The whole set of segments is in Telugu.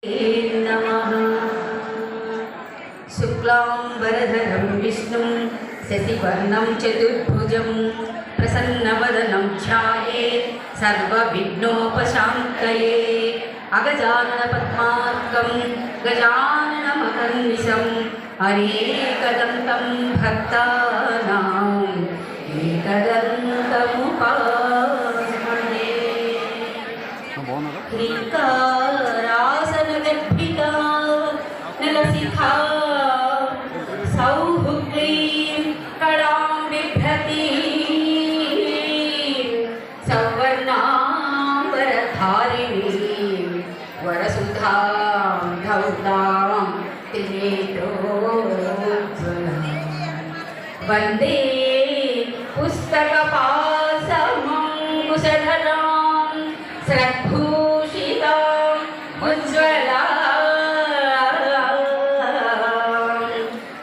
नमः। शुक्लांबरधरं विष्णुं शशिवर्णं चतुर्भुजं प्रसन्नवदनं ध्यायेत् सर्वविघ्नोपशान्तये। अगजाननपद्मार्कं गजाननमहर्निशम् अनेकदन्तं भक्तानाम् एकदन्तमुपास्महे। ह्रीङ्कारासनगर्भिता नलसिखा सौभुक्लीं कलां बिभ्रतीं सौवर्णाम्बरधारिणीं वरसुधां धौतां त्रिनेत्रोज्ज्वलां वन्दे पुस्तकपाशमङ्कुशधरां स्रग्भूषितां उज्ज्वलां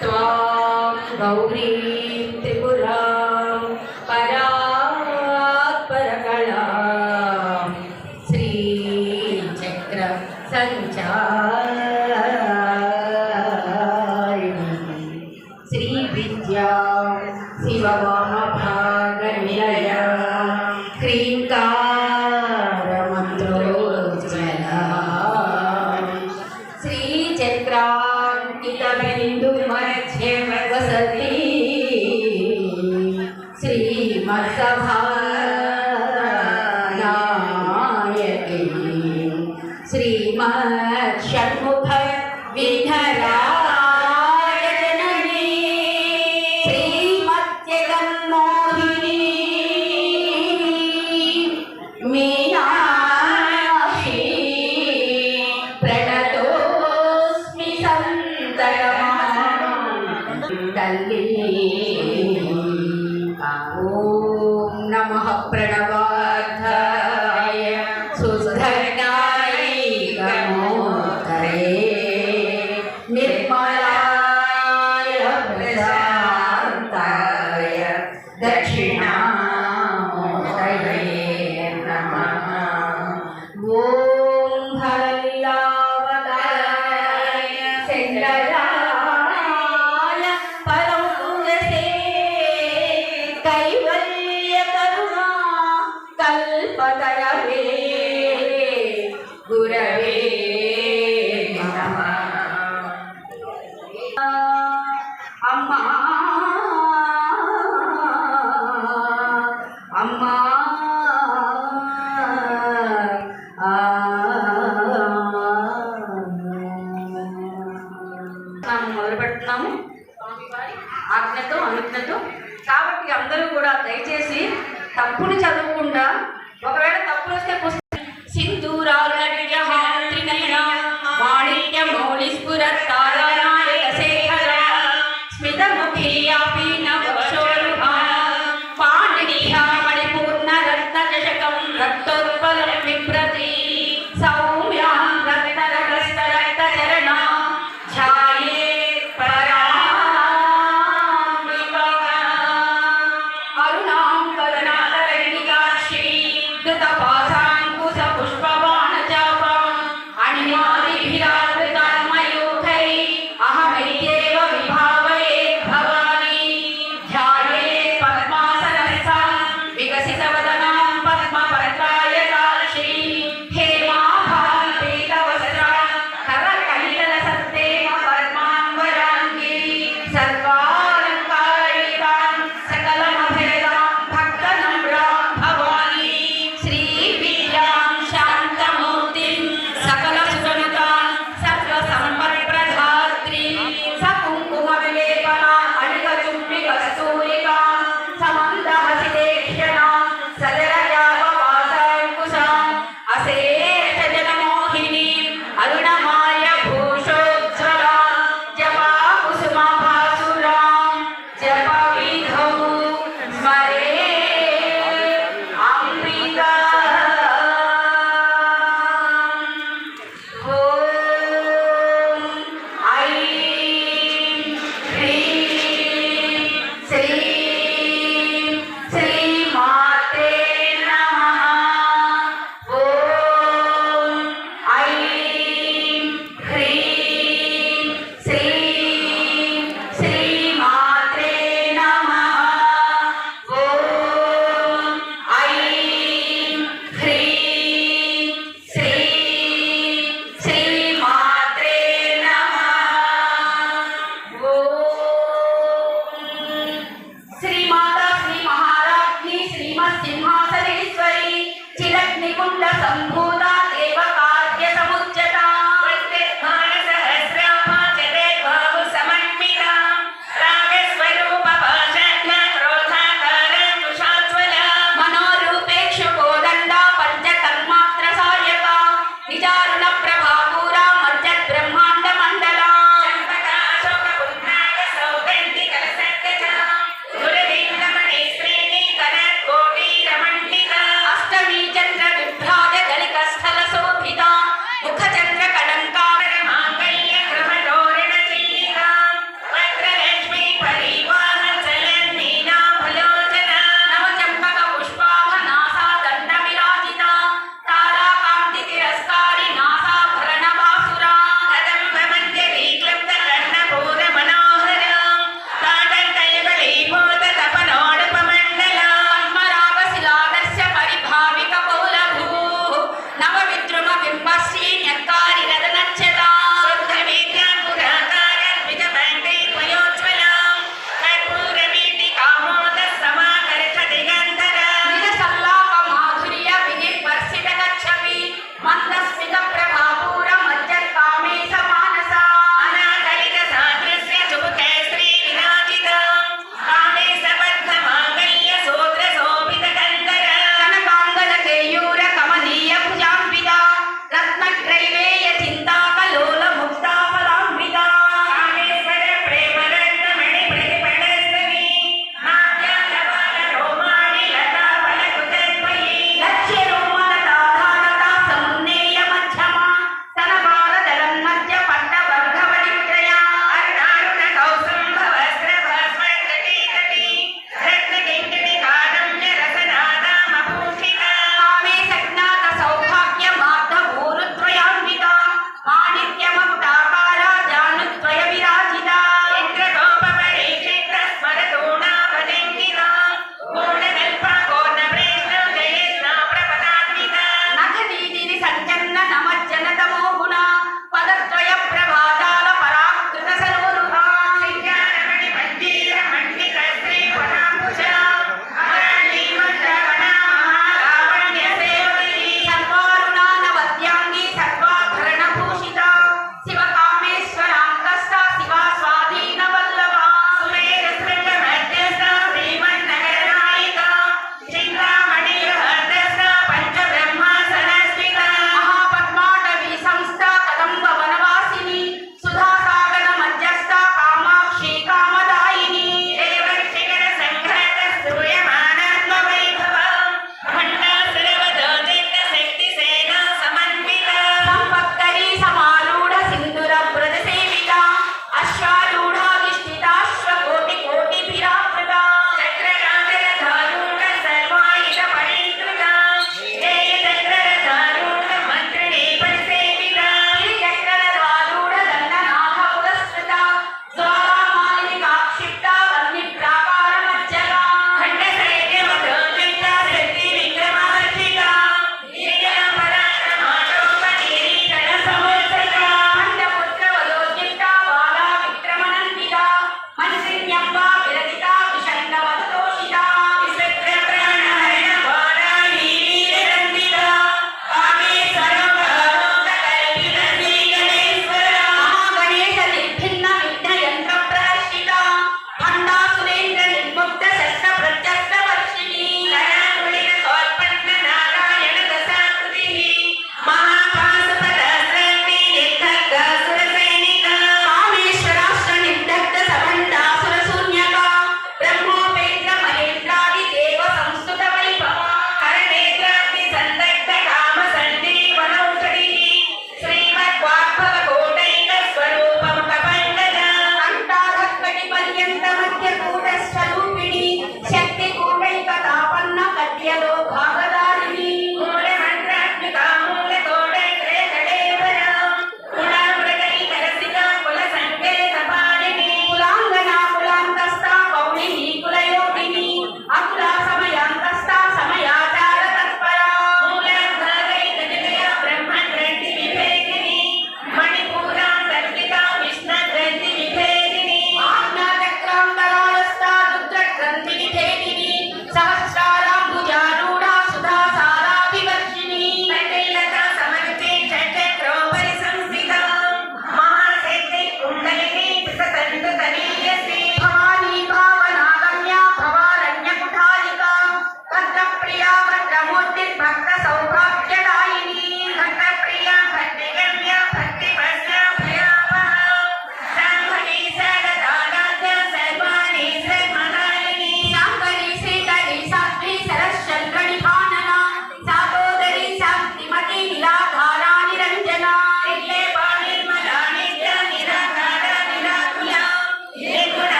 त्वां गौरीं त्रिपुरां परात्परकलां श्रीचक्रसञ्चारिणीं श्रीविद्यां शिववामभागनिलयां क्रीङ्कारमन्त्रोज्ज्वलां श्रीचक्राङ्कितबिन्दुमध्ये वसति श्रीमत्सभानायकी श्रीमत्षण्मुख विघ्नराजननी श्रीमत्यगन्मोहिनी मीनाक्षी प्रणतोऽस्मि सन्ततम् तल्ली। ॐ नमः प्रणवार्थाय सुधर्णाय गणोत्तरे निर्मलाय प्रशान्ताय दक्षिणामूर्तये नमः। ॐ हरिलावताराय शङ्कराय परमपुरसे कैवल्यकरुणा कल्पतरवे गुरवे नमः। अम्मा अम्मा మొదలుపెడుతున్నాము స్వామివారి ఆజ్ఞతో అనుజ్ఞతో. కాబట్టి అందరూ కూడా దయచేసి తప్పుని చదవకుండా, ఒకవేళ తప్పులు వస్తే పుస్తకం సింధూరాల విజహాత్రినయన మాణిక్య మౌళిస్ఫురత్ తారానాయక శేఖర స్మితముఖి యాపీన వక్షోరుహా పాణినిహా మణిపూర్ణ రత్న చషకం రక్తోత్పలం విప్రతి సౌమ్యాం రత్నరగస్త రక్త చరణా ఛాయేత్ పరాంబికా అరుణాం కరుణాతరణికాక్షి ధృతపాశాంకుశ పుష్పబాణ చాపాం అణిమాదిభిరావృతాం మయూఖై అహమైత్యేవ విభావయే భవాని ధ్యాయేత్ పద్మాసనస్థాం వికసితవదనాం పద్మపత్రాయకాక్షి హేమాభాం పీతవస్త్రాం కరకలితలసత్తేమ పద్మాంబరాంగి సర్వాలంకారితాం సకలమభేదాం భక్తనమ్రాం భవాని శ్రీవిద్యాం శాంతమూర్తిం సకలసుగణితాం సర్వసంపత్ప్రధాత్రి సకుంకుమవిలేపనా అనికచుంబి కస్తూరికాం సమందహసిదేక్షణాం సదరజావవాసాంకుశాం అశేషజనమోహినీం అరుణమాల్య భూషోజ్వలాం జపాకుసుమభాసురాం జపవిధౌ స్మరే అమృతా. ఓం ఐం హ్రీం శ్రీం శ్రీమాతే నమః. ఓం ఐం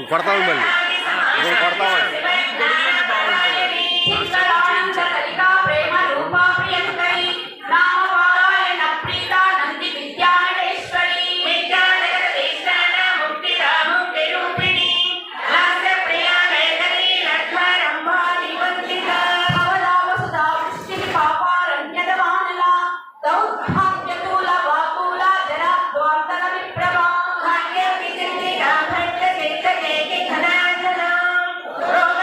కొడతాము మళ్ళీ ఇప్పుడు కొడతామని చిత్తరానంద కలికా ప్రేమ రూపా ప్రియంకరి నామపారాయణ ప్రీతా నంది విద్యానటేశ్వరి విద్యానగరేశ్వర ముక్తి రూపిణి లాస్య ప్రియా నయనతి లక్ష్మరంభా నివందిత భవదావసుదా వృష్టి పాపారణ్యదవానల దౌర్భాగ్యతూల వాకూల జరాద్వాంతర విప్రభా భాగ్య విజంతి రాభట్య చిత్తకేకి ఘనాజన రోగ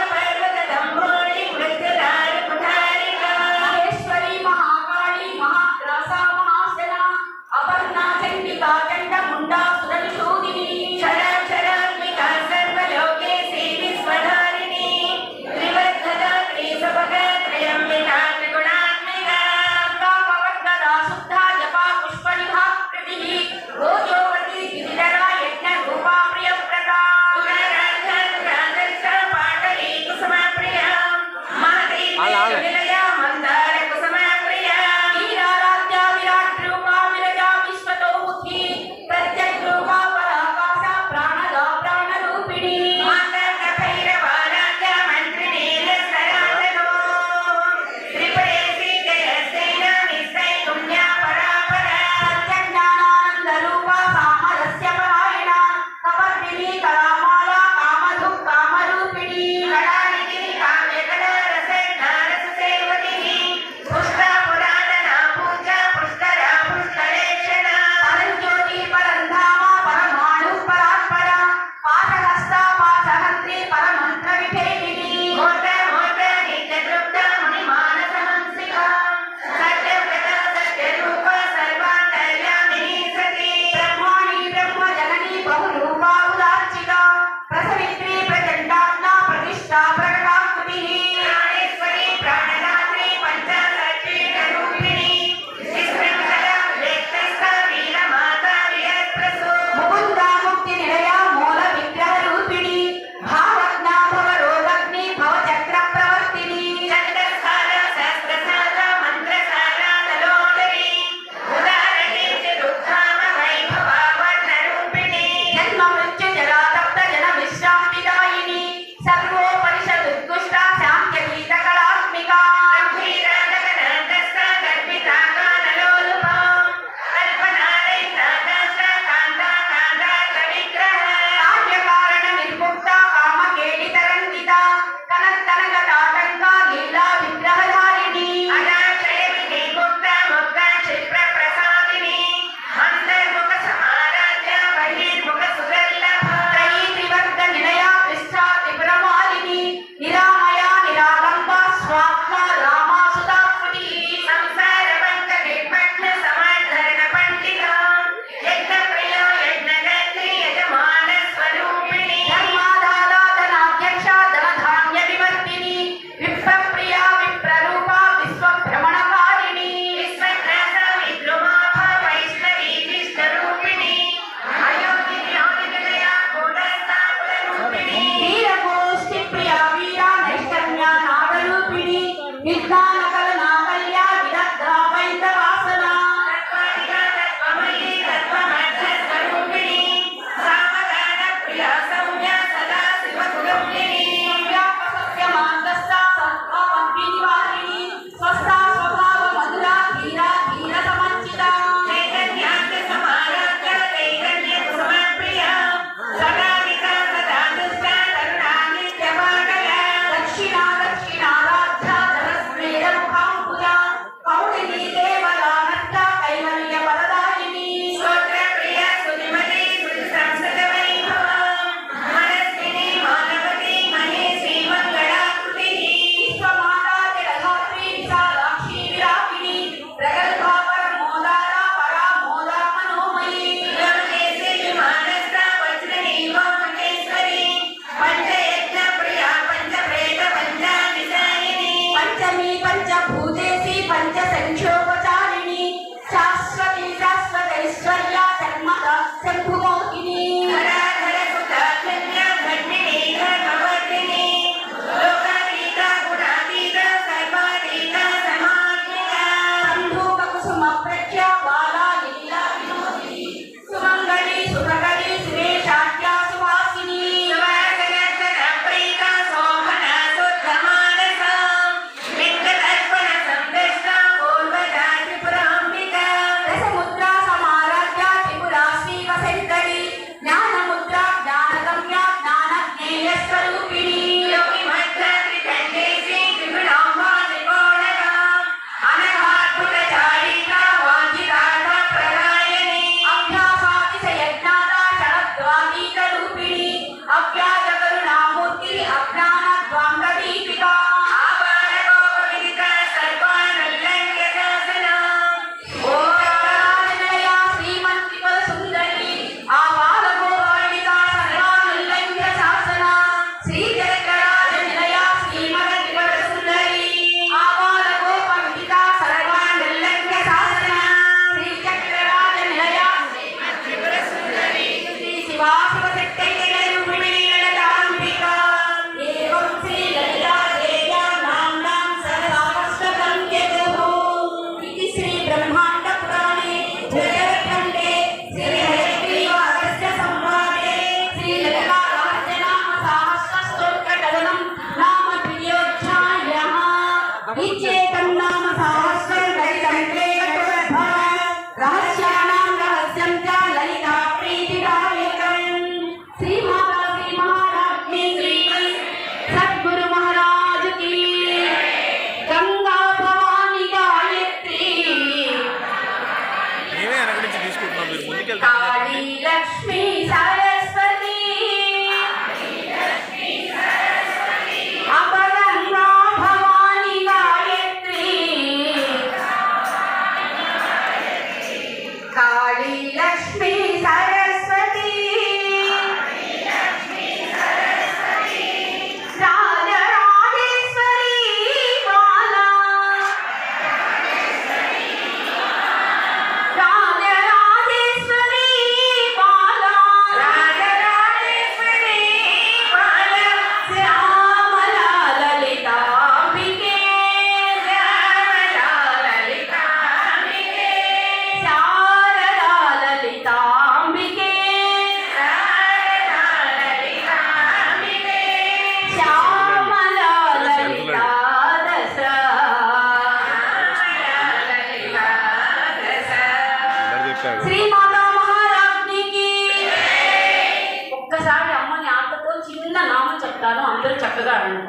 చిన్న నామం చెప్తాను, అందరూ చక్కగా అనండి.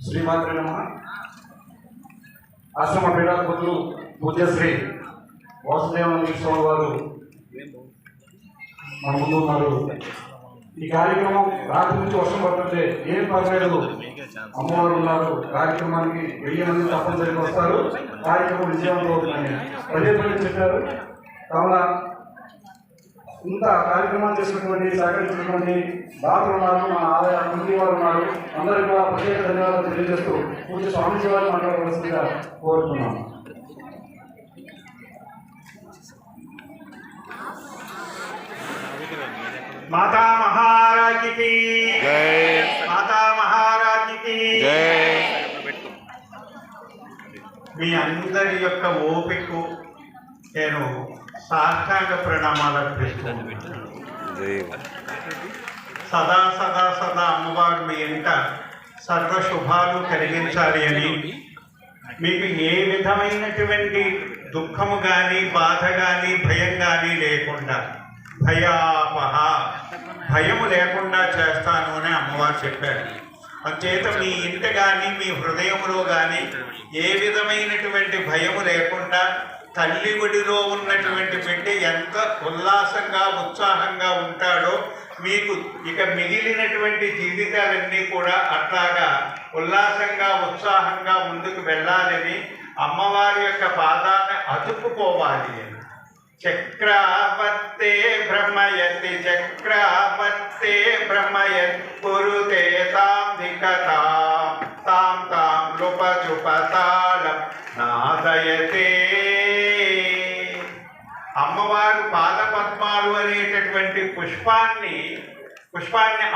శ్రీమాత్రే నమః. ఆశ్రమ పీఠాధిపతులు పూజ్యశ్రీ వాసుదేవానంద స్వామి వారు మన ముందు ఉన్నారు. ఈ కార్యక్రమం రాత్రి నుంచి వర్షం పడుతుంటే ఏం పర్లేదు, అమ్మవారు ఉన్నారు, కార్యక్రమానికి 1000 మంది తప్పనిసరిగా వస్తారు, కార్యక్రమం విజయవంతం అవుతుందని పదే చెప్పారు. కావున ఇంత కార్యక్రమాలు చేసినటువంటి సహకరించినటువంటి దాతలు ఉన్నారు, మన ఆలయ కమిటీ వారు ఉన్నారు, అందరికీ కూడా ప్రత్యేక ధన్యవాదాలు తెలియజేస్తూ పూజ స్వామిజీ వారు మాట్లాడవలసిందిగా కోరుతున్నాను. माता महाराज की जय। माता महाराज की जय। మీ అందరి యొక్క ఓపికకు నేను సాష్టాంగ ప్రణామాలు అర్పిస్తున్నాను. సదా సదా సదా అమ్మవారు మీ ఇంట సర్వ శుభాలు కలిగించాలి అని, మీకు ఏ విధమైనటువంటి దుఃఖము కానీ బాధ కానీ భయం కానీ లేకుండా, భయాపహ భయము లేకుండా చేస్తాను అని అమ్మవారు చెప్పారు. అంచేత మీ ఇంట కానీ మీ హృదయంలో కానీ ఏ విధమైనటువంటి భయము లేకుండా తల్లి ఒడిలో ఉన్నటువంటి బిడ్డ ఎంత ఉల్లాసంగా ఉత్సాహంగా ఉంటాడో మీకు ఇక మిగిలినటువంటి జీవితాలన్నీ కూడా అట్లాగా ఉల్లాసంగా ఉత్సాహంగా ముందుకు వెళ్ళాలని, అమ్మవారి యొక్క పాదాన్ని అతుక్కుపోవాలి అని. చక్రావర్తే భ్రమయతి చక్రావర్తే భ్రమయత్ కురుతే తాం ధికతాం తాం తాం లుపజుపతాళం నాదయతే. అమ్మవారు పాదపద్మాలు అనేటటువంటి పుష్పాన్ని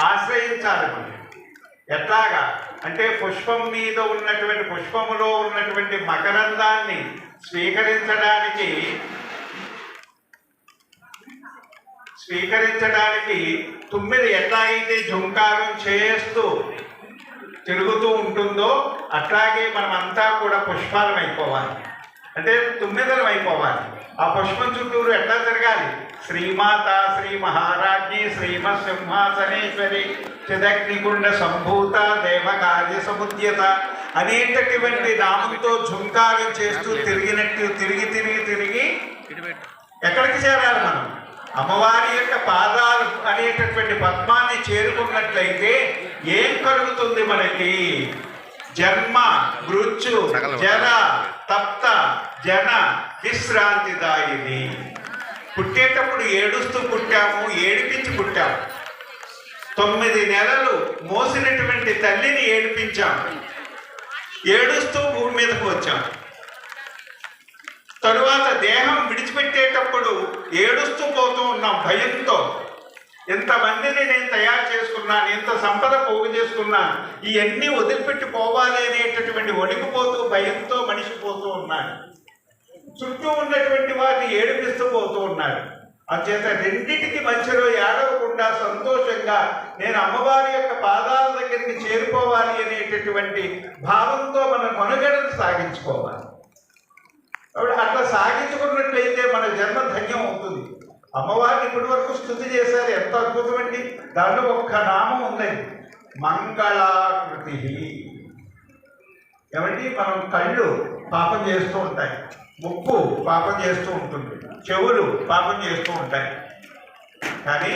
ఆశ్రయించాలి మనం. ఎట్లాగా అంటే పుష్పం మీద ఉన్నటువంటి పుష్పములో ఉన్నటువంటి మకరందాన్ని స్వీకరించడానికి తుమ్మిది ఎట్లాగైతే ఝుంకారం చేస్తూ తిరుగుతూ ఉంటుందో అట్లాగే మనమంతా కూడా పుష్పాలం అయిపోవాలి, అంటే తుమ్మిదలం అయిపోవాలి. ఆ పుష్పం చుట్టూరు ఎట్లా తిరగాలి? శ్రీమాత శ్రీ మహారాజ్ఞి శ్రీమత్ సింహాసనేశ్వరి చిదగ్నికుండ సంభూత దేవకార్య సముద్యత అనేటటువంటి నామంతో ఝుంకారం చేస్తూ తిరిగినట్టు తిరిగి ఎక్కడికి చేరాలి మనం? అమ్మవారి యొక్క పాదాలు అనేటటువంటి పద్మాన్ని చేరుకున్నట్లయితే ఏం కలుగుతుంది మనకి? జన్మ మృత్యు జర తప్త జన విశ్రాంతిదాయిని. పుట్టేటప్పుడు ఏడుస్తూ పుట్టాము, ఏడిపించి పుట్టాము. 9 నెలలు మోసినటువంటి తల్లిని ఏడిపించాము, ఏడుస్తూ భూమి మీదకు వచ్చాము. తరువాత దేహం విడిచిపెట్టేటప్పుడు ఏడుస్తూ పోతూ ఉన్నాం భయంతో. ఎంతమందిని నేను తయారు చేసుకున్నాను, ఎంత సంపద పోగు చేసుకున్నాను, ఇవన్నీ వదిలిపెట్టి పోవాలి అనేటటువంటి వణికిపోతూ భయంతో మనిషి పోతూ ఉన్నాడు. చుట్టూ ఉన్నటువంటి వారిని ఏడిపిస్తూ పోతూ ఉన్నాడు. అంచేత రెండింటికి మధ్యలో ఏడవకుండా సంతోషంగా నేను అమ్మవారి యొక్క పాదాల దగ్గరికి చేరుకోవాలి అనేటటువంటి భావంతో మన మనుగడను సాగించుకోవాలి. అట్లా సాగించుకున్నట్లయితే మన జన్మ ధన్యం అవుతుంది. అమ్మవారిని ఇప్పటి వరకు స్తుతి చేశారు, ఎంత అద్భుతమండి. దాంట్లో ఒక్క నామం ఉందండి, మంగళాకృతి. ఏమండి, మనం కళ్ళు పాపం చేస్తూ ఉంటాయి, ముక్కు పాపం చేస్తూ ఉంటుంది, చెవులు పాపం చేస్తూ ఉంటాయి. కానీ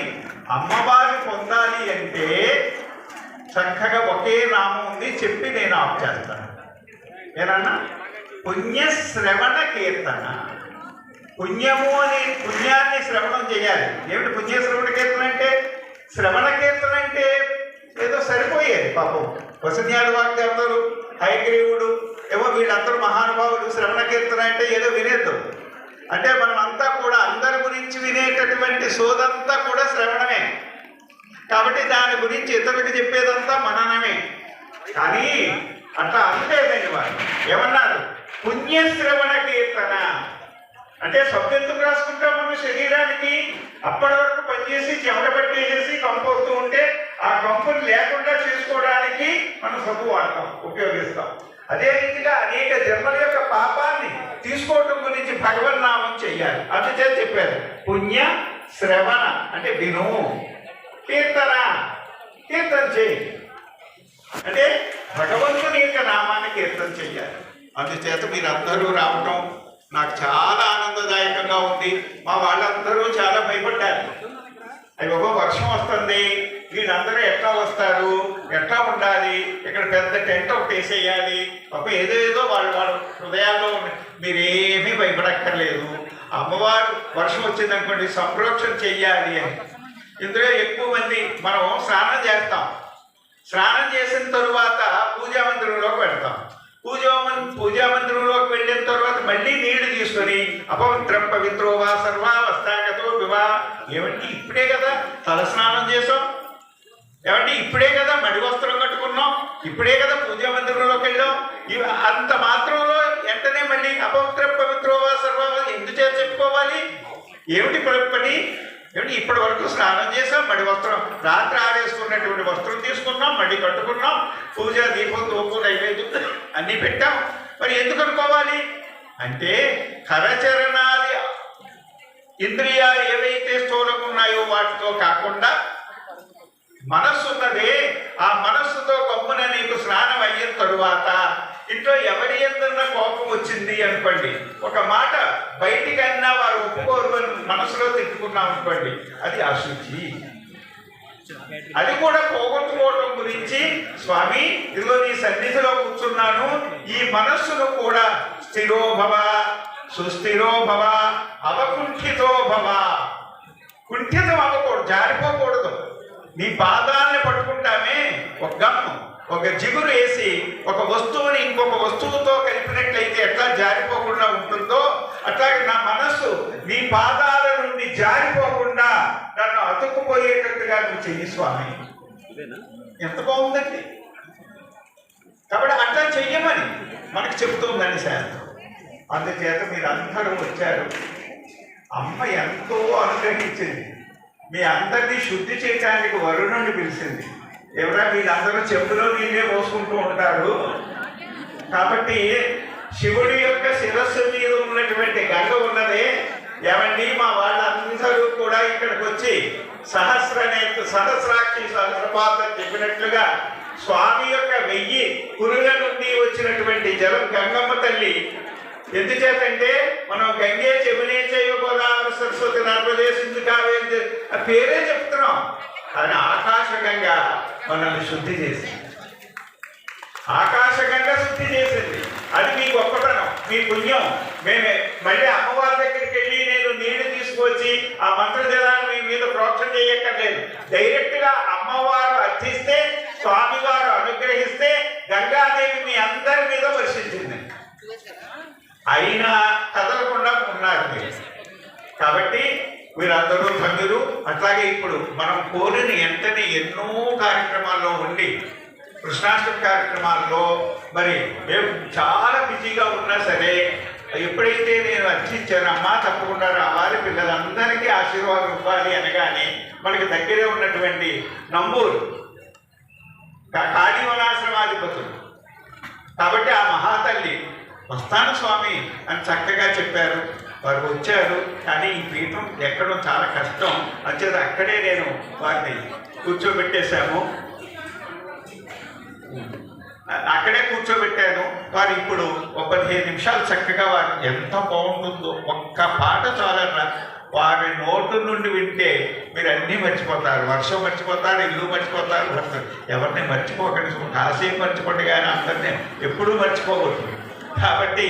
అమ్మవారిని పొందాలి అంటే చక్కగా ఒకే నామం ఉంది, చెప్పి నేను ఆఫ్ చేస్తాను. ఏనన్నా? పుణ్యశ్రవణ కీర్తన. పుణ్యము అని పుణ్యాన్ని శ్రవణం చేయాలి. ఏమిటి పుణ్యశ్రవణ కీర్తన అంటే? శ్రవణ కీర్తన అంటే ఏదో సరిపోయేది పాపం. వసన్యాలు వాగ్దేవతలు, హయగ్రీవుడు, ఏమో వీళ్ళందరూ మహానుభావులు. శ్రవణ కీర్తన అంటే ఏదో వినేద్దాం అంటే మనం అంతా కూడా అందరి గురించి వినేటటువంటి సోదంతా కూడా శ్రవణమే. కాబట్టి దాని గురించి ఇతరులకు చెప్పేదంతా మననమే. కానీ అట్లా అనలేదండి వారు. ఏమన్నారు? పుణ్యశ్రవణ కీర్తన అంటే సబ్బు ఎందుకు రాసుకుంటాం మనం శరీరానికి? అప్పటి వరకు పనిచేసి చెమట పట్టేసేసి కంపు వస్తూ ఉంటే ఆ కంపుని లేకుండా చేసుకోవడానికి మనం సబ్బు వాడతాం, ఉపయోగిస్తాం. అదే రీతిగా అనేక జన్మల యొక్క పాపాన్ని తీసుకోవటం గురించి భగవన్నామం చెయ్యాలి. అందుచేత చెప్పారు పుణ్య శ్రవణ అంటే విను, కీర్తన కీర్తన చేయి, అంటే భగవంతుని యొక్క నామాన్ని కీర్తన చెయ్యాలి. అందుచేత మీరందరూ రావటం నాకు చాలా ఆనందదాయకంగా ఉంది. మా వాళ్ళందరూ చాలా భయపడ్డారు. అయ్యో వర్షం వస్తుంది, వీళ్ళందరూ ఎట్లా వస్తారు, ఎట్లా ఉండాలి, ఇక్కడ పెద్ద టెంట్ ఒకటి వేసేయాలి, ఒక ఏదేదో వాళ్ళ హృదయాల్లో మీరేమీ భయపడక్కర్లేదు. అమ్మవారు వర్షం వచ్చిందనుకోండి సంప్రోక్షణ చెయ్యాలి అని. ఇందులో ఎక్కువ మంది మనం స్నానం చేస్తాం, స్నానం చేసిన తరువాత పూజా మందిరంలోకి వెళ్తాం. పూజా మందిరంలోకి వెళ్ళిన తర్వాత మళ్ళీ నీళ్లు తీసుకొని అపవిత్రం పవిత్రో వా సర్వా వస్తాగతో వివా. ఏమంటే ఇప్పుడే కదా తలస్నానం చేసాం, ఏమంటే ఇప్పుడే కదా మడి వస్త్రం కట్టుకున్నాం, ఇప్పుడే కదా పూజా మందిరంలోకి వెళ్ళాం. అంత మాత్రంలో వెంటనే మళ్ళీ అపవిత్రం పవిత్రో వా సర్వా ఎందుచేత చెప్పుకోవాలి? ఏమిటి పని? ఏమిటి ఇప్పటి వరకు స్నానం చేసాం, మడి వస్త్రం రాత్రి ఆడేసుకున్నటువంటి వస్త్రం తీసుకున్నాం, మడి కట్టుకున్నాం, పూజ దీపం తోపు నైవేద్యం అన్నీ పెట్టాం. మరి ఎందుకు అనుకోవాలి అంటే కరచరణాది ఇంద్రియాలు ఏవైతే స్థూలంగా ఉన్నాయో వాటితో కాకుండా మనస్సు ఉన్నదే, ఆ మనస్సుతో గమ్మున నీకు స్నానం అయిన తరువాత ఇంట్లో ఎవరి ఎందన్నా కోపం వచ్చింది అనుకోండి, ఒక మాట బయటికన్నా వారు ఒప్పుకోరు అని మనసులో తిట్టుకున్నాం అనుకోండి, అది అశుచి. అది కూడా పోగొట్టుకోవడం గురించి స్వామి ఇదిగో నీ సన్నిధిలో కూర్చున్నాను, ఈ మనస్సును కూడా స్థిరో భవ సుస్థిరో భవ అవకుంఠితో భవ. కుంఠితం అవ్వకూడదు, జారిపోకూడదు. నీ పాదాలని పట్టుకుంటామే, ఒక గమ్ము ఒక జిగురు వేసి ఒక వస్తువుని ఇంకొక వస్తువుతో కలిపినట్లయితే ఎట్లా జారిపోకుండా ఉంటుందో అట్లాగే నా మనస్సు నీ పాదాల నుండి జారిపోకుండా నన్ను అతుక్కుపోయేటట్టుగా నువ్వు చెయ్యి స్వామి. ఎంత బాగుందండి. కాబట్టి అట్లా చెయ్యమని మనకు చెబుతుందండి శాస్త్రం. అందుచేత మీరు అందరూ వచ్చారు. అమ్మ ఎంతో అనుగ్రహించింది, మీ అందరినీ శుద్ధి చేయడానికి వరుణుని పిలిచింది. ఎవరా వీళ్ళందరూ చెప్పులో నీళ్ళే పోసుకుంటూ ఉంటారు కాబట్టి శివుడి యొక్క శిరస్సు మీద ఉన్నటువంటి గంగ ఉన్నదే. ఏమండి మా వాళ్ళందరూ కూడా ఇక్కడికి వచ్చి సహస్రాక్షి సహస్రపాత్ర చెప్పినట్లుగా స్వామి యొక్క 1000 కురుల నుండి వచ్చినటువంటి జలం గంగమ్మ తల్లి. ఎందుచేతంటే మనం గంగే జమునే చైవ గోదావరి సరస్వతి నర్మదే సింధు కావేరి ఆ పేరే చెప్తున్నాం. కానీ ఆకాశగంగా మనల్ని శుద్ధి చేసింది, ఆకాశగంగా శుద్ధి చేసింది. అది మీ గొప్పతనం, మీ పుణ్యం. మేమే మళ్ళీ అమ్మవారి దగ్గరికి వెళ్ళి నేను నీళ్లు తీసుకొచ్చి ఆ మంత్రజలాన్ని మీ మీద ప్రోక్షణ చేయక్కర్లేదు. డైరెక్ట్ గా అమ్మవారు అర్థిస్తే, స్వామివారు అనుగ్రహిస్తే గంగాదేవి మీ అందరి మీద వర్షించింది. అయినా కదలకుండా ఉన్నారు మీరు. కాబట్టి వీరందరూ ధన్యులు. అట్లాగే ఇప్పుడు మనం కోరిన వెంటనే ఎన్నో కార్యక్రమాల్లో ఉండి కృష్ణాష్టమి కార్యక్రమాల్లో మరి మేము చాలా బిజీగా ఉన్నా సరే ఎప్పుడైతే నేను అర్చించానమ్మా తప్పకుండా రావాలి, పిల్లలందరికీ ఆశీర్వాదం ఇవ్వాలి అనగానే మనకి దగ్గరే ఉన్నటువంటి నంబూరు కాళీవనాశ్రమాధిపతులు కాబట్టి ఆ మహాతల్లి వస్తాను స్వామి అని చక్కగా చెప్పారు. వారు వచ్చారు. కానీ ఈ పీఠం ఎక్కడం చాలా కష్టం, అంచేది అక్కడే నేను వారిని కూర్చోబెట్టేశాము. అక్కడే కూర్చోబెట్టాను. వారు ఇప్పుడు ఒక 15 నిమిషాలు చక్కగా వారు ఎంత బాగుంటుందో ఒక్క పాట చాలన్నా వారి నోటు నుండి వింటే మీరు అన్నీ మర్చిపోతారు. వర్షం మర్చిపోతారు, ఇల్లు మర్చిపోతారు, ఎవరిని మర్చిపోకండి. కాసేపు మర్చిపోండి కానీ అందరినీ ఎప్పుడూ మర్చిపోకూడదు. కాబట్టి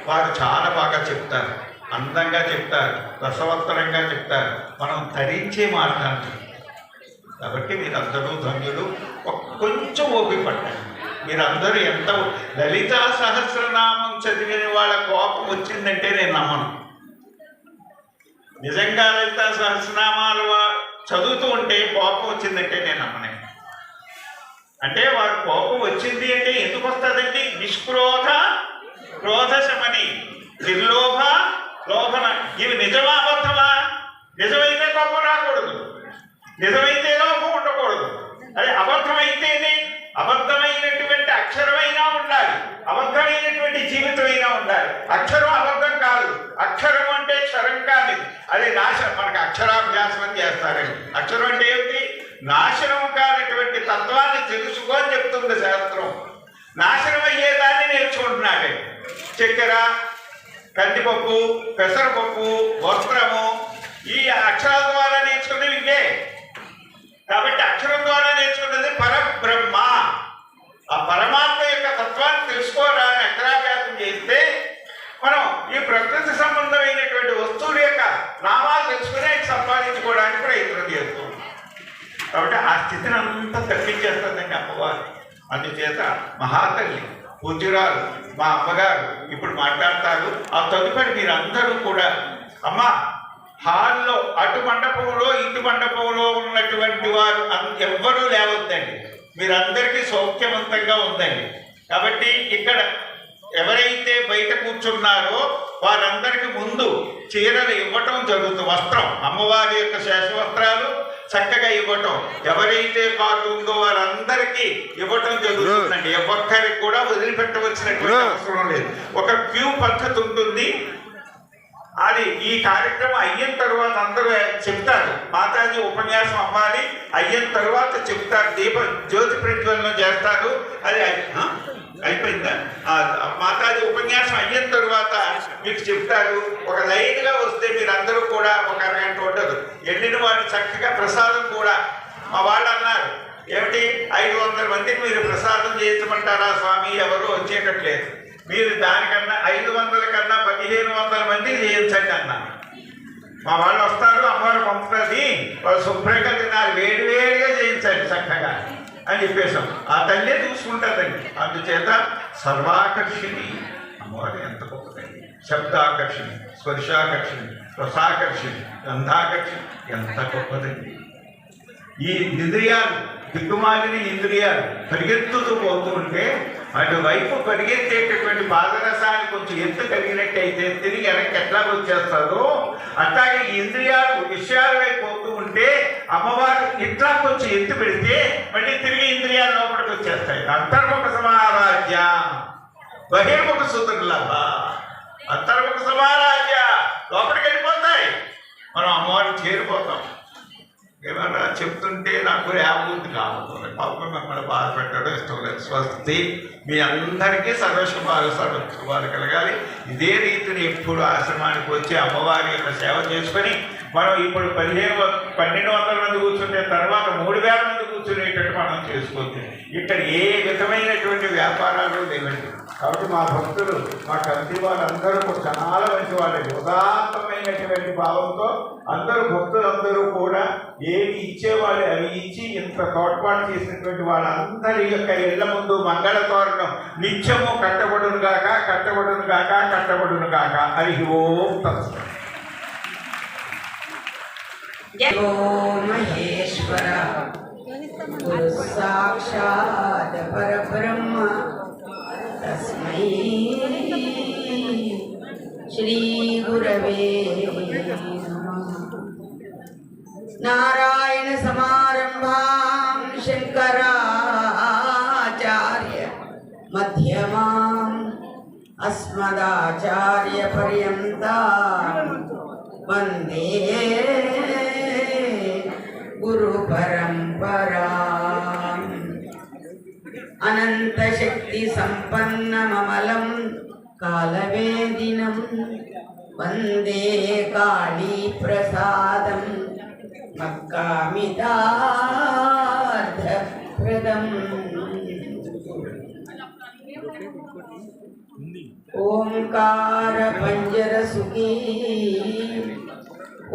వారు చాలా బాగా చెప్తారు, అందంగా చెప్తారు, రసవత్తరంగా చెప్తారు, మనం ధరించే మాట్లాడుతారు. కాబట్టి మీరందరూ ధన్యులు. కొంచెం ఓపిక పట్టండి. మీరందరూ ఎంత లలితా సహస్రనామం చదివిన వాళ్ళ కోపం వచ్చిందంటే నేను నమ్మను. నిజంగా లలితా సహస్రనామాలు చదువుతూ ఉంటే కోపం వచ్చిందంటే నేను నమ్మనే. అంటే వారు కోపం వచ్చింది అంటే ఎందుకు వస్తుందండి? నిష్క్రోధ క్రోధ శమని నిర్లోభ లోభన. ఇవి నిజమా అబద్ధమా? నిజమైతే కోపం రాకూడదు, నిజమైతే లోపం ఉండకూడదు. అదే అబద్ధమైతేనే అబద్ధమైనటువంటి అక్షరమైనా ఉండాలి, అబద్ధమైనటువంటి జీవితమైనా ఉండాలి. అక్షరం అబద్ధం కాదు, అక్షరం అంటే క్షరం కాదు. అది నాశనం. మనకు అక్షరాభ్యాసం అని చేస్తారండి. అక్షరం అంటే ఏమిటి? నాశనం కానటువంటి తత్వాన్ని తెలుసుకో అని చెప్తుంది శాస్త్రం. నాశనం అయ్యేదాన్ని నేర్చుకుంటున్నాడు. చక్కెర, కందిపప్పు, పెసరపప్పు, వస్త్రము ఈ అక్షరాల ద్వారా నేర్చుకునేవి ఇవే. కాబట్టి అక్షరం ద్వారా నేర్చుకున్నది పరబ్రహ్మ. ఆ పరమాత్మ యొక్క తత్వాన్ని తెలుసుకోవడానికి అక్షరాభ్యాసం చేస్తే మనం ఈ ప్రకృతి సంబంధమైనటువంటి వస్తువుల యొక్క నామాలు తెలుసుకుని సంపాదించుకోవడానికి ప్రయత్నం చేస్తాం. కాబట్టి ఆ స్థితిని అంతా తప్పించేస్తుందండి అమ్మవారు. అందుచేత మహాతల్లి పూజ్యురాలు మా అమ్మగారు ఇప్పుడు మాట్లాడతారు. ఆ తదుపరి మీరందరూ కూడా అమ్మ హాల్లో అటు మండపంలో ఇటు మండపంలో ఉన్నటువంటి వారు ఎవ్వరూ లేవద్దండి. మీరందరికీ సౌఖ్యవంతంగా ఉందండి. కాబట్టి ఇక్కడ ఎవరైతే బయట కూర్చున్నారో వారందరికీ ముందు చీరలు ఇవ్వటం జరుగుతుంది. వస్త్రం అమ్మవారి యొక్క శేషవస్త్రాలు చక్కగా ఇవ్వటం ఎవరైతే పాల్గొందో వారందరికీ ఇవ్వటం జరుగుతుందండి. ఒక్కరికి కూడా వదిలిపెట్టవలసినటువంటి అవసరం లేదు. ఒక క్యూ పద్ధతి ఉంటుంది. అది ఈ కార్యక్రమం అయిన తర్వాత అందరూ చెప్తారు. మాతాజీ ఉపన్యాసం అవ్వాలి, అయిన తర్వాత చెప్తారు. జ్యోతి ప్రజ్వలనం చేస్తారు. అది అయిపోయిందా? మాతాజీ ఉపన్యాసం అయిన తర్వాత మీకు చెప్తారు. ఒక లైన్గా వస్తే మీరందరూ కూడా ఒక అరగంట ఉండదు. వెళ్ళిన వాళ్ళు చక్కగా ప్రసాదం కూడా మా వాళ్ళు అన్నారు, ఏమిటి 500 మందికి మీరు ప్రసాదం చేయించమంటారా స్వామి? ఎవరు వచ్చేటట్లేదు. మీరు దానికన్నా 500 కన్నా 1500 మందికి చేయించండి అన్న. మా వాళ్ళు వస్తారు, అమ్మవారు పంపుతుంది, వాళ్ళు శుభ్రంగా తినాలి, వేడివేడిగా చేయించండి చక్కగా అని చెప్పేసాం. ఆ తల్లే చూసుకుంటుందండి. అందుచేత సర్వాకర్షిణి అమ్మవారు ఎంత గొప్పదండి. శబ్దాకర్షిణి, స్పర్శాకర్షిణి, రసాకర్షిణి, గంధాకర్షిణి ఎంత గొప్పదండి. ఈ ఇంద్రియాలు దిక్కుమాలిన ఇంద్రియాలు పరిగెత్తుతూ పోతూ ఉంటే అటువైపు పరిగెత్తేటటువంటి పాదరసాన్ని కొంచెం ఎత్తు కలిగినట్టయితే తిరిగి వెనక్కి ఎట్లా వచ్చేస్తారో అట్లాగే ఇంద్రియాలు విషయాల వైపు పోతూ ఉంటే అమ్మవారు ఇట్లా కొంచెం ఎత్తు పెడితే మళ్ళీ తిరిగి ఇంద్రియాలు లోపలికి వచ్చేస్తాయి. అంతర్ముఖ సమారాధ్య బహిర్ముఖ సుతుర్లభ. అంతర్ముఖ సమారాధ్య లోపలికి వెళ్ళిపోతాయి, మనం అమ్మవారిని చేరిపోతాం. ఏమన్నా చెప్తుంటే నాకు యాభూతి కావాలి. పాపం మిమ్మల్ని బాధ పెట్టడం ఇష్టం లేదు. స్వస్తి. మీ అందరికీ సర్వశుభాలు కలగాలి. ఇదే రీతిని ఎప్పుడు ఆశ్రమానికి వచ్చి అమ్మవారి యొక్క సేవ చేసుకొని మనం ఇప్పుడు 1200 మంది కూర్చుంటే తర్వాత 3000 మంది కూర్చునేటట్టు మనం చేసుకోవచ్చు. ఇక్కడ ఏ విధమైనటువంటి వ్యాపారాలు లేవండి. కాబట్టి మా భక్తులు, మా కమిటీ వాళ్ళందరూ కూడా చాలా మంచి వాళ్ళండి. ఉదాత్తమైనటువంటి భావంతో అందరూ భక్తులందరూ కూడా ఏది ఇచ్చేవాళ్ళు అవి ఇచ్చి ఇంత తోడ్పాటు చేసినటువంటి వాళ్ళందరి యొక్క ఇళ్ల ముందు మంగళ తోరణం నిత్యము కట్టబడును గాక, కట్టబడును గాక, కట్టబడును గాక. హరి ఓం తత్సత్. మహేశ్వర గురు సాక్షాత్ పరబ్రహ్మ తస్మై శ్రీ గురవే నమః. నారాయణ సమారంభాం శంకరాచార్య మధ్యమాం అస్మదాచార్య పర్యంతాం వందే గురు పరంపరా. అనంత శక్తి సంపన్నమమలం కాలవేదినం వందే కాళీ ప్రసాదం మక్కామిదార్థప్రదం. ఓంకార పంజర సుఖీ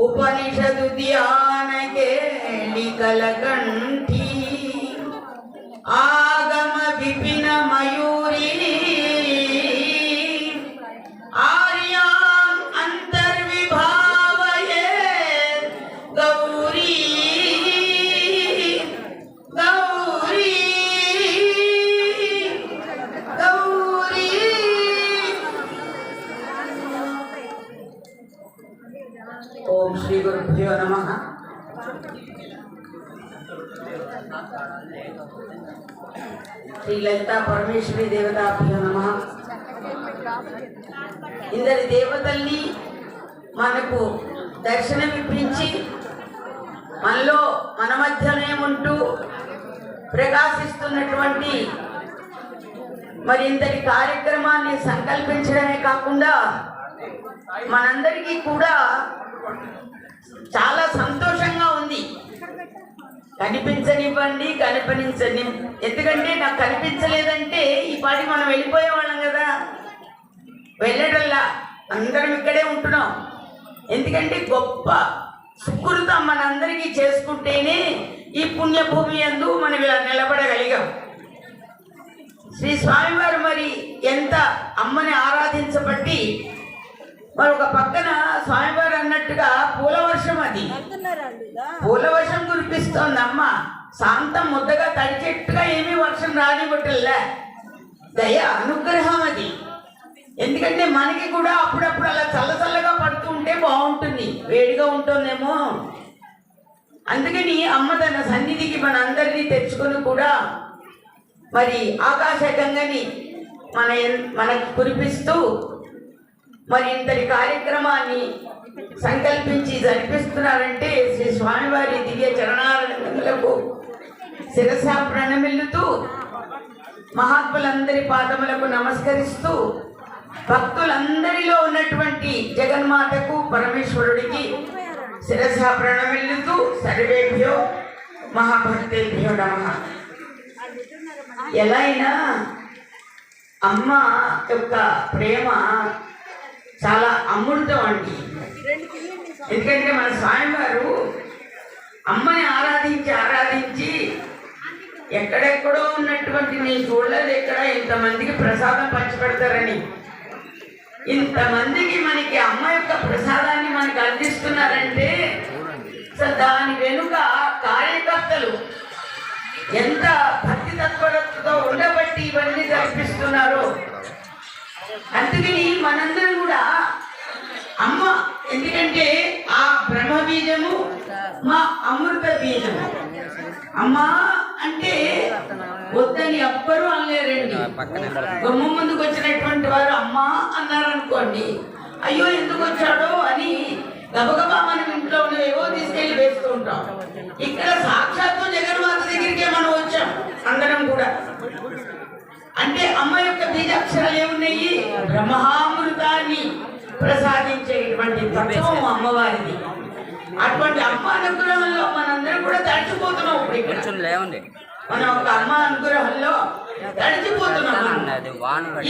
ఉపనిషదు ధ్యాన కేళికలకంఠీ ఆగమ విపిన మయూరీ ఆర్యాం అంతర్విభావయే గౌరీ గౌరీ గౌరీ. ఓం శ్రీ గురుభ్యో నమః. శ్రీ లలితా పరమేశ్వరి దేవతాభ్యో నమః. ఇందరి దేవతల్ని మనకు దర్శనమిప్పించి మనలో మన మధ్యనే ఉంటూ ప్రకాశిస్తున్నటువంటి మరి ఇంతటి కార్యక్రమాన్ని సంకల్పించడమే కాకుండా మనందరికీ కూడా చాలా సంతోషంగా ఉంది. కనిపించనివ్వండి, కనిపించని, ఎందుకంటే నాకు కనిపించలేదంటే ఈ పాటి మనం వెళ్ళిపోయేవాళ్ళం కదా. వెళ్ళటల్లా అందరం ఇక్కడే ఉంటున్నాం. ఎందుకంటే గొప్ప సుకృతం మనందరికీ చేసుకుంటేనే ఈ పుణ్యభూమి యందు మనం ఇలా నిలబడగలిగాం. శ్రీ స్వామివారు మరి ఎంత అమ్మని ఆరాధించబట్టి మరి ఒక పక్కన స్వామివారు అన్నట్టుగా పూలవర్షం, అది పూలవర్షం కురిపిస్తోంది అమ్మ. శాంతం ముద్దగా తడిచెట్టుగా ఏమీ వర్షం రానివ్వటల్లా, దయ అనుగ్రహం అది. ఎందుకంటే మనకి కూడా అప్పుడప్పుడు అలా చల్లచల్లగా పడుతూ ఉంటే బాగుంటుంది, వేడిగా ఉంటుందేమో. అందుకని అమ్మ తన సన్నిధికి మన అందరినీ తెచ్చుకొని కూడా మరి ఆకాశ గంగని మనకు కురిపిస్తూ మరి ఇంతటి కార్యక్రమాన్ని సంకల్పించి జరిపిస్తున్నారంటే శ్రీ స్వామివారి దివ్య చరణాలకు శిరస ప్రణమిల్లుతూ మహాత్ములందరి పాదములకు నమస్కరిస్తూ భక్తులందరిలో ఉన్నటువంటి జగన్మాతకు పరమేశ్వరుడికి శిరస ప్రణమిల్లుతూ సర్వేభ్యో మహాభక్తేభ్యో నమః. ఎలా అయినా అమ్మ యొక్క ప్రేమ చాలా అమృతం అండి. ఎందుకంటే మన స్వామివారు అమ్మని ఆరాధించి ఎక్కడెక్కడో ఉన్నటువంటి నేను చూడలేదు ఎక్కడ ఇంతమందికి ప్రసాదం పంచిపెడతారని. ఇంతమందికి మనకి అమ్మ యొక్క ప్రసాదాన్ని మనకి అందిస్తున్నారంటే దాని వెనుక కార్యకర్తలు ఎంత భక్తి తత్పరతతో ఉండబట్టి ఇవన్నీ జరిపిస్తున్నారు. అందుకని మనందరం కూడా అమ్మ, ఎందుకంటే ఆ బ్రహ్మ బీజము మా అమృత బీజము. అమ్మ అంటే వద్దని ఎవ్వరూ అనలేరండి. గుమ్మ ముందుకు వచ్చినటువంటి వారు అమ్మ అన్నారనుకోండి, అయ్యో ఎందుకు వచ్చాడో అని గబగబా మనం ఇంట్లో ఏవో తీసుకెళ్లి వేస్తూ ఉంటాం. ఇక్కడ సాక్షాత్తు జగన్మాత దగ్గరికే మనం వచ్చాం అందరం కూడా. అంటే అమ్మ యొక్క బీజాక్షరాలు ఏమున్నాయి? బ్రహ్మామృతాన్ని ప్రసాదించేటువంటి తత్వం అమ్మవారిది. అటువంటి అమ్మ అనుగ్రహంలో మనందరం కూడా తడిచిపోతున్నాం. ఇప్పుడు ఇక్కడ మనం ఒక అమ్మ అనుగ్రహంలో తడిచిపోతున్నాం.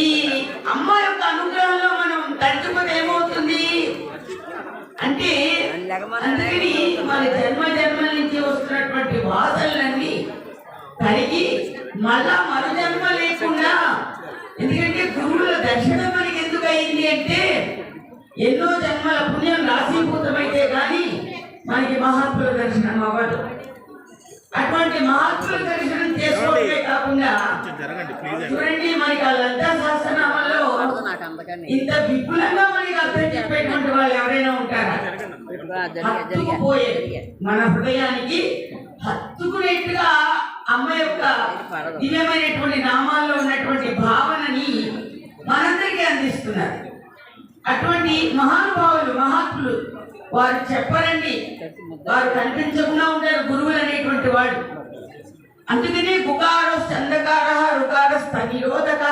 ఈ అమ్మ యొక్క అనుగ్రహంలో మనం తడిచిపోతే ఏమవుతుంది అంటే, అందుకని మన జన్మల నుంచి వస్తున్నటువంటి వాసనలన్నీ కడిగి మళ్ళా మరు జన్మ లేకుండా, ఎందుకంటే గురువుల దర్శనం మనకి ఎందుకు అయింది అంటే ఎన్నో జన్మల పుణ్యం రాశీభూతమైతే కానీ మనకి మహాత్ముల దర్శనం అవ్వదు. అటువంటి మహాత్ముల దర్శనం చేసుకోవడమే కాకుండా చూడండి, మనకి ఆ లలితా సహస్రనామంలో ఇంత విపులంగా మనకి అర్థం చెప్పేటువంటి వాళ్ళు ఎవరైనా ఉంటారా? హత్తుకుపోయే మన హృదయానికి హత్తుకునేట్టుగా అమ్మ యొక్క దివ్యమైనటువంటి నామాల్లో ఉన్నటువంటి భావనని మనందరికీ అందిస్తున్నారు. అటువంటి మహానుభావులు, మహాత్ములు వారు చెప్పరండి, వారు కనిపించకుండా ఉంటారు గురువులు అనేటువంటి వాడు. అందుకనే గుకారస్ అంధకార రుకారస్థ నిరోధక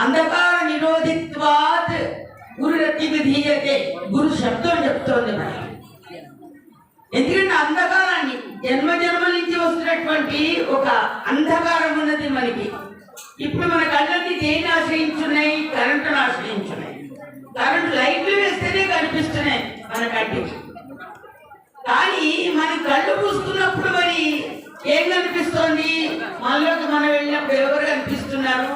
అంధకార నిరోధిత్వాత్ గురురతి విధీయతే. గురు శబ్దం చెప్తోంది మనకి. ఎందుకంటే అంధకారాన్ని జన్మ నుంచి వస్తున్నటువంటి ఒక అంధకారం ఉన్నది మనకి. ఇప్పుడు మన కళ్ళన్నీ దేన్ని ఆశ్రయించున్నాయి? కరెంటును ఆశ్రయించున్నాయి. కరెంటు లైట్లు వేస్తేనే కనిపిస్తున్నాయి మన కంటికి. కానీ మన కళ్ళు పూసుకున్నప్పుడు మరి ఏం కనిపిస్తోంది? మనలోకి మనం వెళ్ళినప్పుడు ఎవరు కనిపిస్తున్నారు?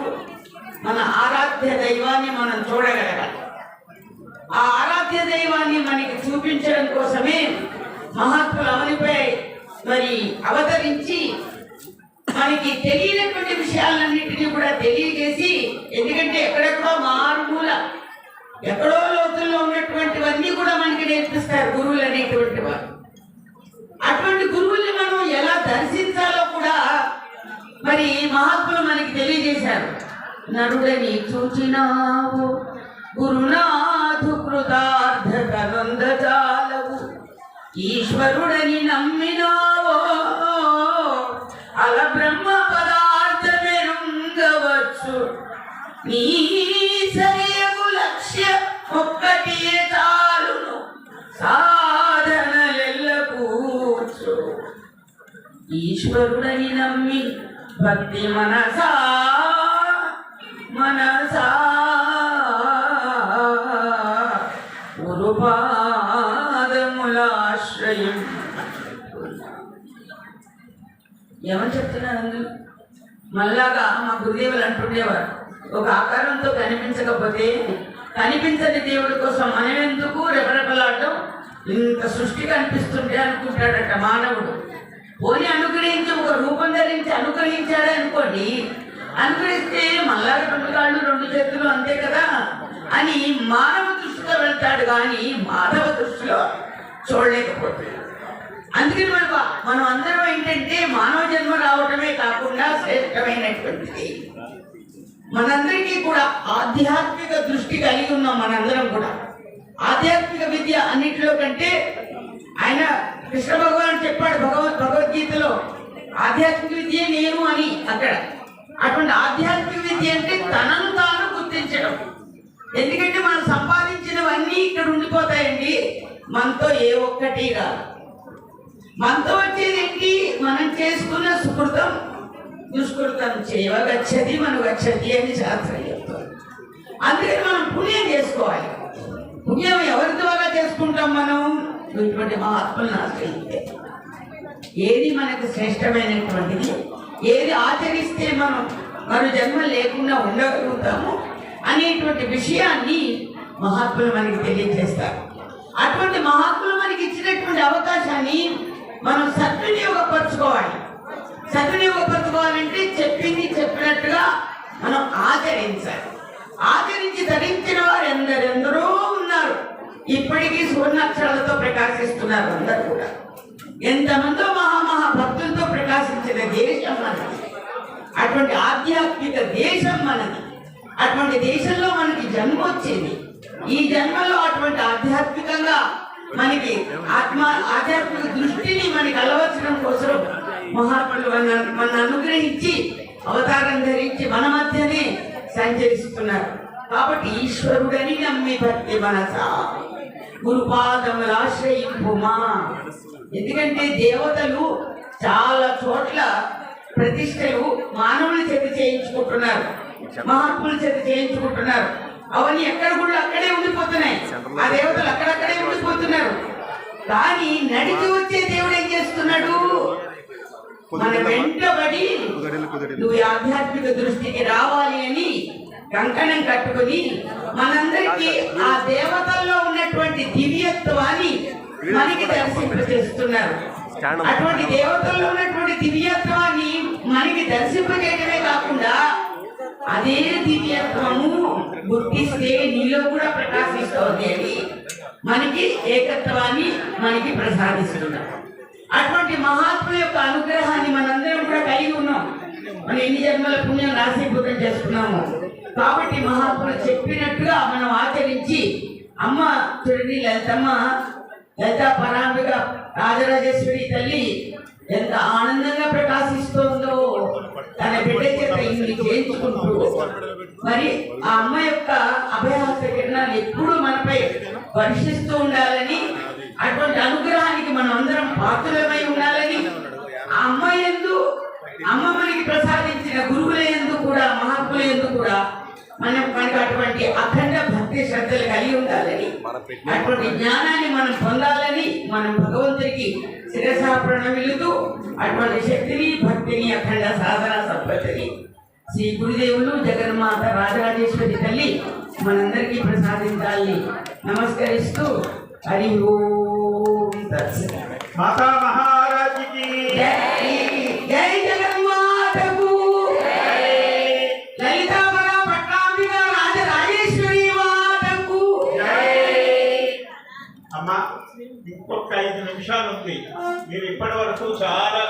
మన ఆరాధ్య దైవాన్ని మనం చూడగలగాలి. ఆ ఆరాధ్య దైవాన్ని మనకి చూపించడం కోసమే మహాత్ములు అవనిపై మరి అవతరించి మనకి తెలియనటువంటి విషయాలన్నింటినీ కూడా తెలియజేసి, ఎందుకంటే ఎక్కడెక్కడో మారుమూల ఎక్కడో లోతుల్లో ఉన్నటువంటివన్నీ కూడా మనకి నేర్పిస్తారు గురువులు అనేటువంటి వారు. అటువంటి గురువుల్ని మనం ఎలా దర్శించాలో కూడా మరి మహాత్ములు మనకి తెలియజేశారు. నరుడని చూచినావు గురునాథు కృతార్థ ఈశ్వరుడని నమ్మినావో అల బ్రహ్మ పదార్థమెరుంగవచ్చు. నీ సరియగు లక్ష్య ఒక్కటి చాలును సాధనలెల్లకూర్చు. ఈశ్వరుడని నమ్మి భక్తి మనసా మనసా గురుపాదములాశ్రయం. ఏమని చెప్తున్నారు అందరూ? మళ్ళాగా మా గురుదేవులు అంటుండేవారు, ఒక ఆకారంతో కనిపించకపోతే కనిపించని దేవుడి కోసం మనం ఎందుకు రెపరెపలాడటం, ఇంత సృష్టి కనిపిస్తుంటే అనుకుంటాడట మానవుడు. పోనీ అనుగ్రహించి ఒక రూపం ధరించి అనుగ్రహించాడే అనుకోండి, అనుగ్రహిస్తే మళ్ళా 2 కాళ్ళు 2 చేతులు అంతే కదా అని మానవ దృష్టిలో వెళ్తాడు, కానీ మానవ దృష్టిలో చూడలేకపోతుంది. అందుకని మనం అందరం ఏంటంటే మానవ జన్మ రావటమే కాకుండా శ్రేష్టమైనటువంటిది. మనందరికీ కూడా ఆధ్యాత్మిక దృష్టి కలిగి ఉన్నాం. మనందరం కూడా ఆధ్యాత్మిక విద్య అన్నిటిలో కంటే ఆయన కృష్ణ భగవాన్ చెప్పాడు భగవద్గీతలో, ఆధ్యాత్మిక విద్య నేను అని. అక్కడ అటువంటి ఆధ్యాత్మిక విద్య అంటే తనను తాను గుర్తించడం. ఎందుకంటే మనం సంపాదించినవన్నీ ఇక్కడ ఉండిపోతాయండి, మనతో ఏ ఒక్కటి రాదు. మనతో వచ్చేది ఏంటి? మనం చేసుకున్న సుకృతం దుష్కృతం చేయవగచ్చది మనగచ్చది అని శాస్త్రం చెప్తారు. అందుకని మనం పుణ్యం చేసుకోవాలి. పుణ్యం ఎవరి ద్వారా చేసుకుంటాం? మనం ఇటువంటి మహాత్ములను ఆశ్రయిస్తే. ఏది మనకు శ్రేష్టమైనటువంటిది, ఏది ఆచరిస్తే మనం మరో జన్మ లేకుండా ఉండగలుగుతాము అనేటువంటి విషయాన్ని మహాత్ములు మనకి తెలియజేస్తారు. అటువంటి మహాత్ములు మనకి ఇచ్చినటువంటి అవకాశాన్ని మనం సద్వినియోగపరచుకోవాలి. సద్వినియోగపరచుకోవాలంటే చెప్పింది చెప్పినట్టుగా మనం ఆచరించాలి. ఆచరించి ధరించిన వారు ఎందరెందరో ఉన్నారు. ఇప్పటికీ సువర్ణాక్షరాలతో ప్రకాశిస్తున్నారు అందరూ కూడా. ఎంతమందో మహామహా భక్తులతో ప్రకాశించిన దేశం మనది. అటువంటి ఆధ్యాత్మిక దేశం మనది. అటువంటి దేశంలో మనకి జన్మ వచ్చింది. ఈ జన్మలో అటువంటి ఆధ్యాత్మికంగా మనకి ఆధ్యాత్మిక దృష్టిని మనకి అలవర్చడం కోసం మహాత్ములు మన అనుగ్రహించి అవతారం ధరించి మన మధ్యనే సంచరిస్తున్నారు. కాబట్టి ఈశ్వరుడని నమ్మి భక్తి మనసా గురుపాదములు ఆశ్రయింపుమా. ఎందుకంటే దేవతలు చాలా చోట్ల ప్రతిష్టలు మానవుల చేత చేయించుకుంటున్నారు, మహాత్ముల చేత చేయించుకుంటున్నారు. అవన్నీ ఎక్కడ కూడా అక్కడే ఉండిపోతున్నాయి. ఆ దేవతలు అక్కడక్కడే ఉండిపోతున్నారు. కానీ నడిచి వచ్చే దేవుడు ఏం చేస్తున్నాడు? మన వెంటబడి నువ్వు ఆధ్యాత్మిక దృష్టికి రావాలి అని కంకణం కట్టుకుని మనందరికీ ఆ దేవతల్లో ఉన్నటువంటి దివ్యత్వాన్ని మనకి దర్శింపజేస్తున్నారు. అటువంటి దేవతల్లో ఉన్నటువంటి దివ్యత్వాన్ని మనకి దర్శింపజేయడమే కాకుండా అదే దివ్యత్వము గుర్తిస్తే నీలో కూడా ప్రకాశిస్తోంది అని మనకి ఏకత్వాన్ని మనకి ప్రసాదిస్తున్నారు. అటువంటి మహాత్ముల యొక్క అనుగ్రహాన్ని మనందరం కూడా కలిగి ఉన్నాం. మనం ఎన్ని జన్మల పుణ్యం రాశీభూతం చేసుకున్నాము. కాబట్టి మహాత్ములు చెప్పినట్టుగా మనం ఆచరించి అమ్మ చూడండి, లలితా పరాంబిక రాజరాజేశ్వరి తల్లి ఎంత ఆనందంగా ప్రకాశిస్తోందో తన బిడ్డ చేత ఇన్ని చేయించుకుంటూ. మరి ఆ అమ్మ యొక్క అభయహస్త కిరణాలు ఎప్పుడూ మనపై వర్షిస్తూ ఉండాలని, అటువంటి అనుగ్రహానికి మనం అందరం పాత్రలమై ఉండాలని, ఆ అమ్మ మనకి ప్రసాదించిన గురువుల యందు కూడా మహాత్ముల యందు కూడా మనకి అటువంటి అఖండ భక్తి శ్రద్ధలు కలిగి ఉండాలని, అటువంటి జ్ఞానాన్ని మనం పొందాలని మనం భగవంతుడికి శిరసా ప్రణమిల్లుతూ అటువంటి శక్తిని భక్తిని అఖండ సాధన సంపత్తిని శ్రీ గురుదేవులు జగన్మాత రాజరాజేశ్వరి తల్లి మనందరికీ ప్రసాదించాలని నమస్కరిస్తూ హరి ఓం తత్సత్. మాతా మహారాజుకి జై జగన్మాతకు, లలితాపర పట్టాంబిక రాజరాజేశ్వరి మాతకు. అమ్మా ఇంకొక 5 నిమిషాలు ఉంది. మీరు ఇప్పటి వరకు చాలా